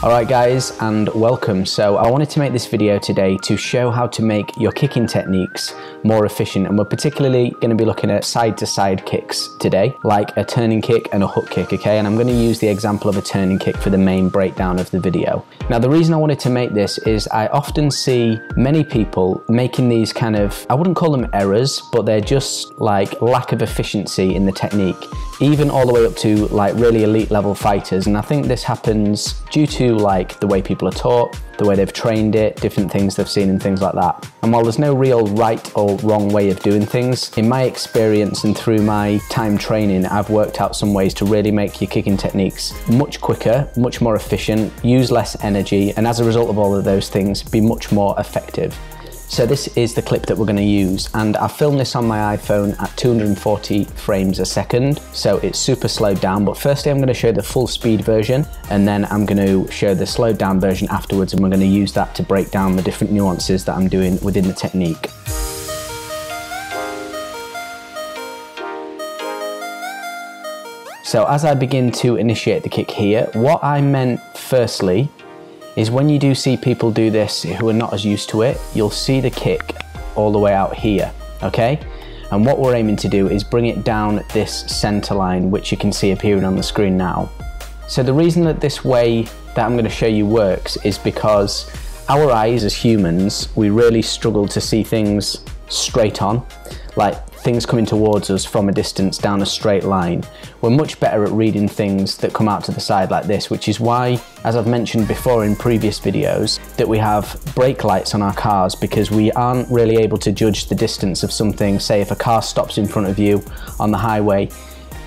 Alright guys, and welcome. So I wanted to make this video today to show how to make your kicking techniques more efficient, and we're particularly going to be looking at side-to-side kicks today, like a turning kick and a hook kick, okay? And I'm going to use the example of a turning kick for the main breakdown of the video. Now the reason I wanted to make this is I often see many people making these kind of, I wouldn't call them errors, but they're just like lack of efficiency in the technique, even all the way up to like really elite level fighters. And I think this happens due to like the way people are taught, the way they've trained it, different things they've seen and things like that. And while there's no real right or wrong way of doing things, in my experience and through my time training, I've worked out some ways to really make your kicking techniques much quicker, much more efficient, use less energy, and as a result of all of those things, be much more effective. So this is the clip that we're going to use, and I filmed this on my iPhone at 240 frames a second, so it's super slowed down. But firstly I'm going to show the full speed version, and then I'm going to show the slowed down version afterwards, and we're going to use that to break down the different nuances that I'm doing within the technique. So as I begin to initiate the kick here, what I meant firstly is when you do see people do this who are not as used to it, you'll see the kick all the way out here, okay? And what we're aiming to do is bring it down this center line, which you can see appearing on the screen now. So the reason that this way that I'm going to show you works is because our eyes as humans, we really struggle to see things straight on, like things coming towards us from a distance down a straight line. We're much better at reading things that come out to the side like this, which is why, as I've mentioned before in previous videos, that we have brake lights on our cars, because we aren't really able to judge the distance of something. Say if a car stops in front of you on the highway,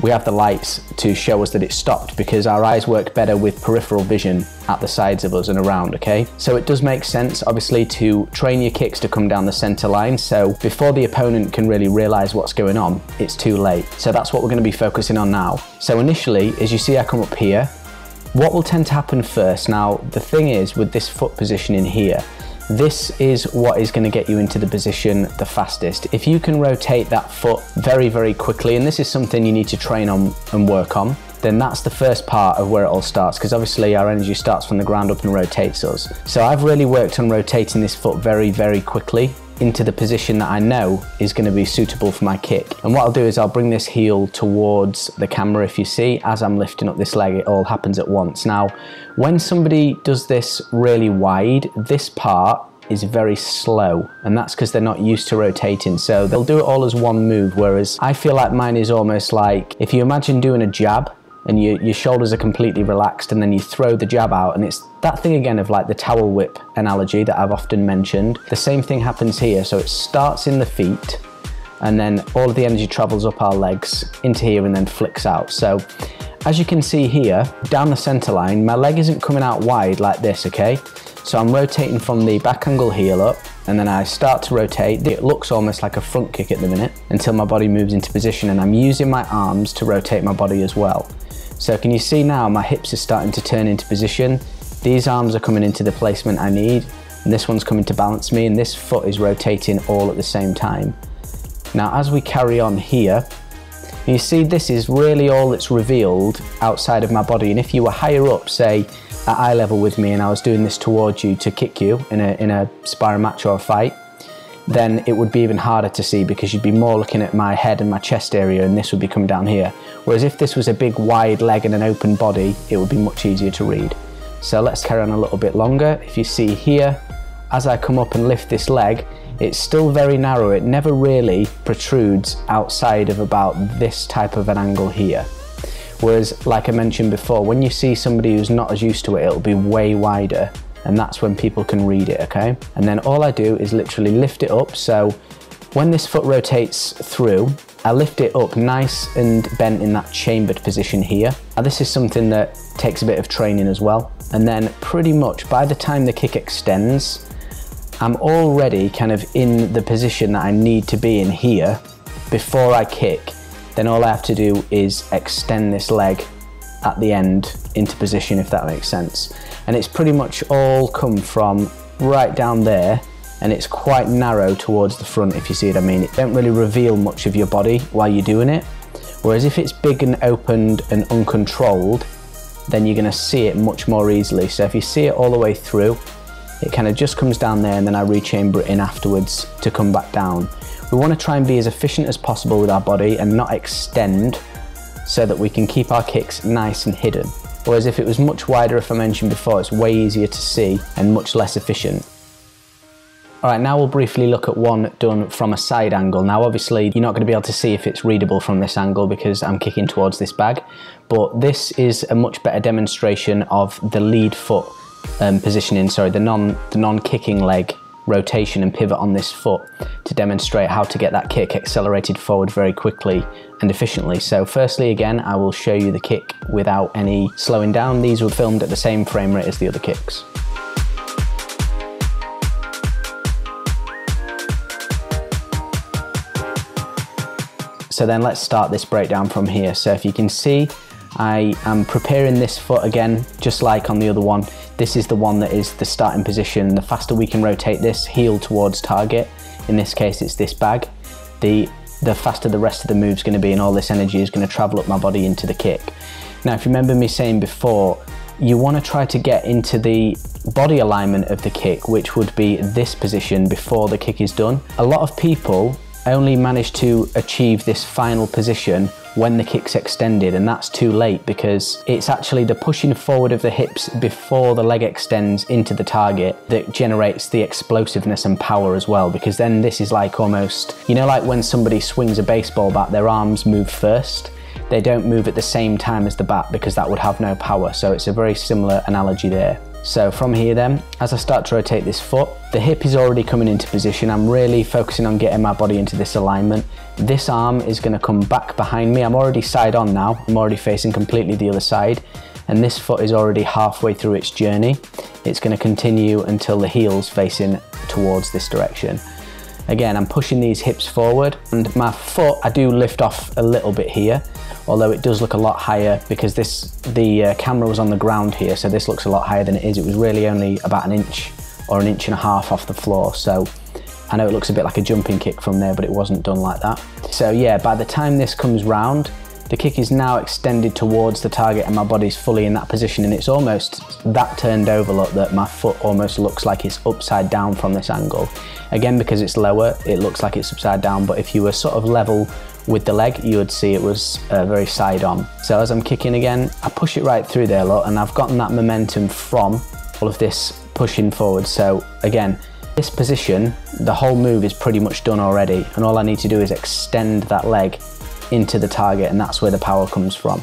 we have the lights to show us that it stopped, because our eyes work better with peripheral vision at the sides of us and around, okay? So it does make sense, obviously, to train your kicks to come down the center line, so before the opponent can really realize what's going on, it's too late. So that's what we're going to be focusing on now. So initially, as you see I come up here, what will tend to happen first, now the thing is with this foot position in here, this is what is going to get you into the position the fastest. If you can rotate that foot very, very quickly, and this is something you need to train on and work on, then that's the first part of where it all starts, because obviously our energy starts from the ground up and rotates us. So I've really worked on rotating this foot very, very quickly into the position that I know is going to be suitable for my kick. And what I'll do is I'll bring this heel towards the camera. If you see, as I'm lifting up this leg, it all happens at once. Now, when somebody does this really wide, this part is very slow, and that's because they're not used to rotating, so they'll do it all as one move, whereas I feel like mine is almost like, if you imagine doing a jab and your shoulders are completely relaxed, and then you throw the jab out, and it's that thing again of like the towel whip analogy that I've often mentioned. The same thing happens here, so it starts in the feet, and then all of the energy travels up our legs into here and then flicks out. So as you can see here, down the center line, my leg isn't coming out wide like this, okay? So I'm rotating from the back angle heel up, and then I start to rotate. It looks almost like a front kick at the minute until my body moves into position, and I'm using my arms to rotate my body as well. So can you see now my hips are starting to turn into position? These arms are coming into the placement I need, and this one's coming to balance me, and this foot is rotating all at the same time. Now as we carry on here, you see this is really all that's revealed outside of my body, and if you were higher up, say at eye level with me, and I was doing this towards you to kick you in a sparring match or a fight, then it would be even harder to see, because you'd be more looking at my head and my chest area, and this would be coming down here. Whereas if this was a big wide leg and an open body, it would be much easier to read. So let's carry on a little bit longer. If you see here, as I come up and lift this leg, it's still very narrow. It never really protrudes outside of about this type of an angle here. Whereas, like I mentioned before, when you see somebody who's not as used to it, it'll be way wider, and that's when people can read it, okay? And then all I do is literally lift it up, so when this foot rotates through, I lift it up nice and bent in that chambered position here. Now this is something that takes a bit of training as well. And then pretty much by the time the kick extends, I'm already kind of in the position that I need to be in here before I kick. Then all I have to do is extend this leg at the end into position, if that makes sense. And it's pretty much all come from right down there, and it's quite narrow towards the front, if you see what I mean. It don't really reveal much of your body while you're doing it. Whereas if it's big and opened and uncontrolled, then you're going to see it much more easily. So if you see it all the way through, it kind of just comes down there and then I rechamber it in afterwards to come back down. We want to try and be as efficient as possible with our body and not extend, so that we can keep our kicks nice and hidden. Whereas if it was much wider, if I mentioned before, it's way easier to see and much less efficient. Alright, now we'll briefly look at one done from a side angle. Now obviously you're not going to be able to see if it's readable from this angle because I'm kicking towards this bag, but this is a much better demonstration of the lead foot positioning, sorry, the non-kicking leg rotation and pivot on this foot, to demonstrate how to get that kick accelerated forward very quickly and efficiently. So firstly, again, I will show you the kick without any slowing down. These were filmed at the same frame rate as the other kicks. So then let's start this breakdown from here. So if you can see, I am preparing this foot again, just like on the other one. This is the one that is the starting position. The faster we can rotate this, heel towards target, in this case it's this bag, the faster the rest of the move's going to be, and all this energy is going to travel up my body into the kick. Now if you remember me saying before, you want to try to get into the body alignment of the kick, which would be this position before the kick is done. A lot of people only manage to achieve this final position when the kick's extended, and that's too late, because it's actually the pushing forward of the hips before the leg extends into the target that generates the explosiveness and power as well. Because then this is like almost, you know, like when somebody swings a baseball bat, their arms move first. They don't move at the same time as the bat because that would have no power. So it's a very similar analogy there. So from here then, as I start to rotate this foot, the hip is already coming into position. I'm really focusing on getting my body into this alignment. This arm is going to come back behind me. I'm already side on now. I'm already facing completely the other side. And this foot is already halfway through its journey. It's going to continue until the heel's facing towards this direction. Again, I'm pushing these hips forward, and my foot, I do lift off a little bit here, although it does look a lot higher because the camera was on the ground here, so this looks a lot higher than it is. It was really only about an inch or an inch and a half off the floor, so I know it looks a bit like a jumping kick from there, but it wasn't done like that. So yeah, by the time this comes round, the kick is now extended towards the target and my body's fully in that position, and it's almost that turned over, look, that my foot almost looks like it's upside down from this angle. Again, because it's lower, it looks like it's upside down, but if you were sort of level with the leg, you would see it was very side on. So as I'm kicking again, I push it right through there, look, and I've gotten that momentum from all of this pushing forward. So again, this position, the whole move is pretty much done already, and all I need to do is extend that leg into the target, and that's where the power comes from.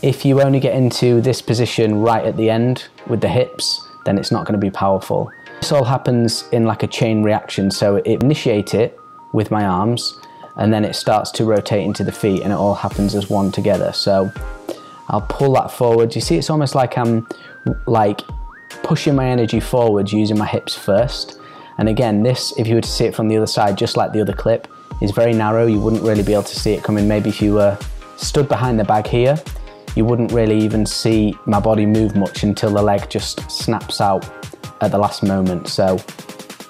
If you only get into this position right at the end with the hips, then it's not going to be powerful. This all happens in like a chain reaction, so it initiates it with my arms, and then it starts to rotate into the feet, and it all happens as one together. So I'll pull that forward. You see, it's almost like I'm like pushing my energy forward using my hips first. And again, this, if you were to see it from the other side, just like the other clip, is very narrow. You wouldn't really be able to see it coming. Maybe if you were stood behind the bag here, you wouldn't really even see my body move much until the leg just snaps out at the last moment. So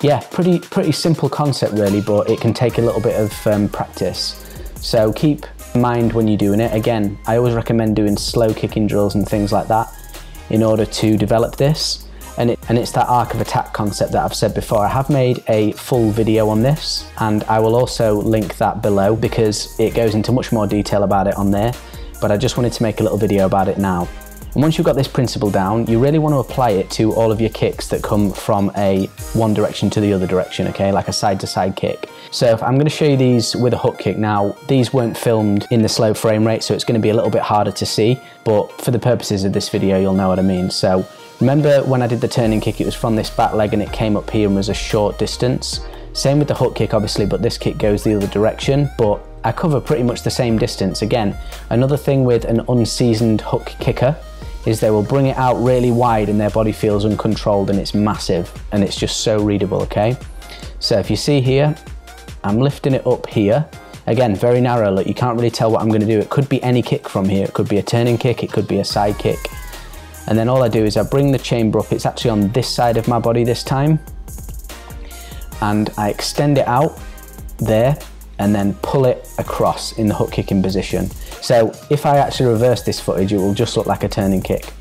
yeah, pretty simple concept really, but it can take a little bit of practice. So keep in mind when you're doing it. Again, I always recommend doing slow kicking drills and things like that in order to develop this. And it's that arc of attack concept that I've said before. I have made a full video on this, and I will also link that below because it goes into much more detail about it on there, but I just wanted to make a little video about it now. And once you've got this principle down, you really want to apply it to all of your kicks that come from one direction to the other direction, okay, like a side-to-side kick. So if I'm going to show you these with a hook kick now, these weren't filmed in the slow frame rate, so it's going to be a little bit harder to see, but for the purposes of this video, you'll know what I mean. So remember when I did the turning kick, it was from this back leg and it came up here and was a short distance. Same with the hook kick obviously, but this kick goes the other direction, but I cover pretty much the same distance. Again, another thing with an unseasoned hook kicker is they will bring it out really wide and their body feels uncontrolled and it's massive and it's just so readable, okay? So if you see here, I'm lifting it up here. Again, very narrow, look, you can't really tell what I'm going to do. It could be any kick from here. It could be a turning kick, it could be a side kick. And then all I do is I bring the chamber up. It's actually on this side of my body this time. And I extend it out there and then pull it across in the hook kicking position. So if I actually reverse this footage, it will just look like a turning kick.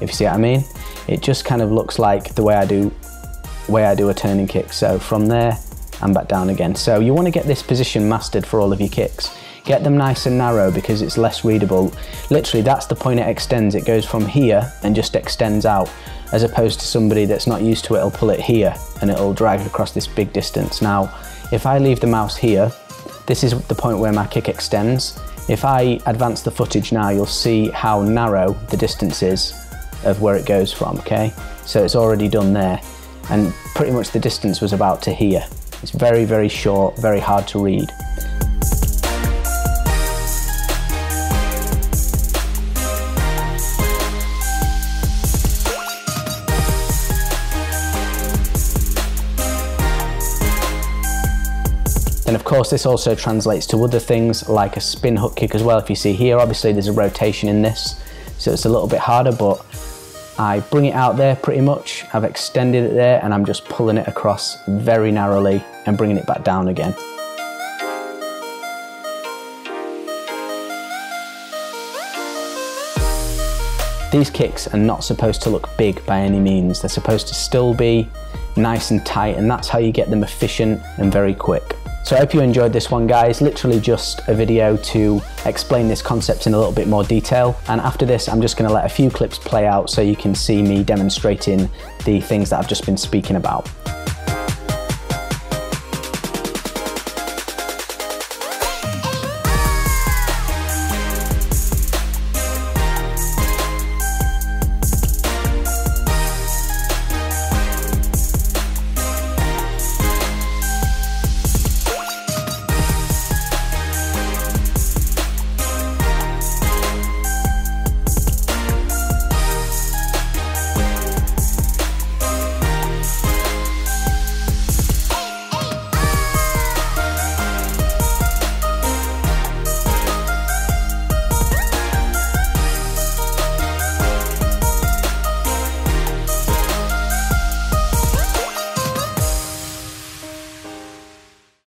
if you see what I mean. It just kind of looks like the way I do a turning kick. So from there and back down again. So you want to get this position mastered for all of your kicks. Get them nice and narrow because it's less readable. Literally, that's the point it extends. It goes from here and just extends out, as opposed to somebody that's not used to it will pull it here and it'll drag across this big distance. Now, if I leave the mouse here, this is the point where my kick extends. If I advance the footage now, you'll see how narrow the distance is of where it goes from, okay? So it's already done there, and pretty much the distance was about to here. It's very, very short, very hard to read. Then of course this also translates to other things like a spin hook kick as well. If you see here, obviously there's a rotation in this, so it's a little bit harder, but I bring it out there pretty much. I've extended it there and I'm just pulling it across very narrowly and bringing it back down again. These kicks are not supposed to look big by any means. They're supposed to still be nice and tight, and that's how you get them efficient and very quick. So I hope you enjoyed this one, guys. Literally just a video to explain this concept in a little bit more detail. And after this, I'm just gonna let a few clips play out so you can see me demonstrating the things that I've just been speaking about.